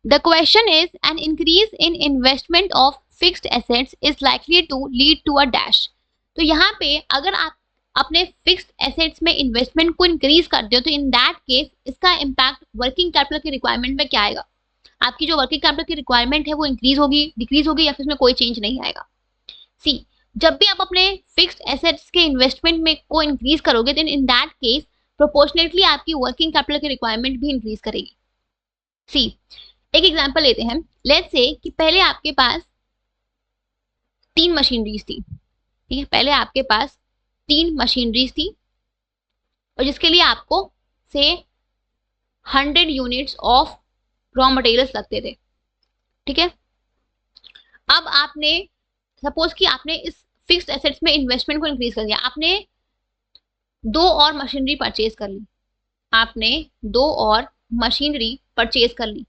The question is an increase in investment of fixed assets is likely to lead to a dash. तो यहाँ पे अगर आप अपने फिक्स्ड एसेट्स में इन्वेस्टमेंट को इंक्रीज करते हो तो इन दैट केस इसका इम्पैक्ट वर्किंग कैपिटल की रिक्वायरमेंट में क्या आएगा? आपकी जो वर्किंग कैपिटल की रिक्वायरमेंट है वो इंक्रीज होगी, डिक्रीज होगी, या फिर इसमें कोई चेंज नहीं आएगा? सी, जब भी आप अपने फिक्स्ड एसेट्स के इन्वेस्टमेंट में को इंक्रीज करोगे then in that case proportionately आपकी वर्किंग कैपिटल की रिक्वायरमेंट भी इंक्रीज करेगी। सी, एक एग्जांपल लेते हैं। लेट्स से कि पहले आपके पास 3 मशीनरीज थी, ठीक है, पहले आपके पास 3 मशीनरीज थी और जिसके लिए आपको से 100 यूनिट्स ऑफ रॉ मटेरियल्स लगते थे, ठीक है। अब आपने सपोज कि आपने इस फिक्स्ड एसेट्स में इन्वेस्टमेंट को इंक्रीज कर दिया, आपने 2 और मशीनरी परचेज कर ली, आपने 2 और मशीनरी परचेज कर ली।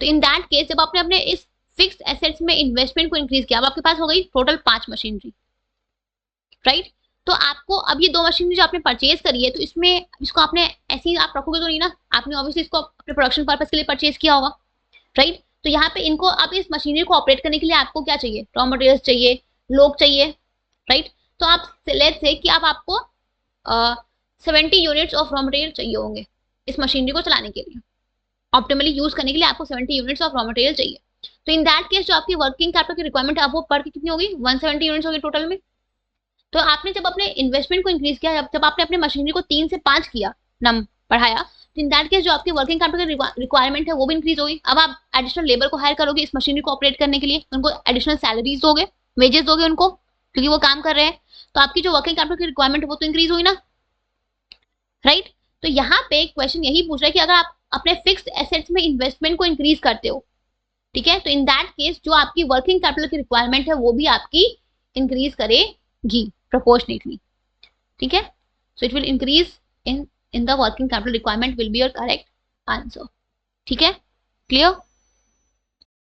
तो इन दैट केस जब आपने अपने इस फिक्स्ड एसेट्स में इन्वेस्टमेंट को इंक्रीज किया, अब आपके पास हो गई टोटल 5 मशीनरी, राइट। तो आपको अब ये 2 मशीनरी जो आपने परचेज करी है तो इसमें इसको आपने ऐसे ही आप रखोगे तो नहीं ना, आपने ऑब्वियसली इसको अपने प्रोडक्शन पर्पस के लिए परचेज किया होगा, राइट। तो यहाँ पे इनको अब इस मशीनरी को ऑपरेट करने के लिए आपको क्या चाहिए? रॉ मटेरियल्स चाहिए, लोग चाहिए, राइट। तो आप लेट्स से कि अब आपको 70 यूनिट्स ऑफ रॉ मटेरियल चाहिए होंगे इस मशीनरी को चलाने के लिए, ऑप्टिमली यूज करने के लिए आपको 70 यूनिट्स ऑफ रॉ मटेरियल चाहिए। तो इन दैट केस जो आपकी वर्किंग कैपिटल की रिक्वायरमेंट है वो पर कितनी होगी? 170 यूनिट्स होगी टोटल में। तो आपने जब अपने इन्वेस्टमेंट को इंक्रीज किया, जब आपने अपने मशीनरी को 3 से 5 किया, नम बढ़ाया, तो इन दैट केस जो आपकी वर्किंग कैपिटल की रिक्वायरमेंट है वो भी इंक्रीज होगी। अब आप एडिशनल लेबर को हायर करोगे इस मशीनरी को ऑपरेट करने के लिए, उनको एडिशनल सैलरीज दोगे, वेजेस दोगे उनको, क्योंकि वो काम कर रहे हैं। तो आपकी जो वर्किंग कैपिटल की रिक्वायरमेंट है वो तो इंक्रीज हुई ना, राइट। तो यहाँ पे क्वेश्चन यही पूछ रहा है कि अगर आप अपने फिक्स्ड एसेट्स में इन्वेस्टमेंट को इंक्रीज करते हो, ठीक है, तो इन दैट केस जो आपकी वर्किंग कैपिटल की रिक्वायरमेंट है वो भी आपकी इंक्रीज करेगी proportionately, ठीक है। so it will increase in the working capital requirement will be your correct answer, ठीक है, clear।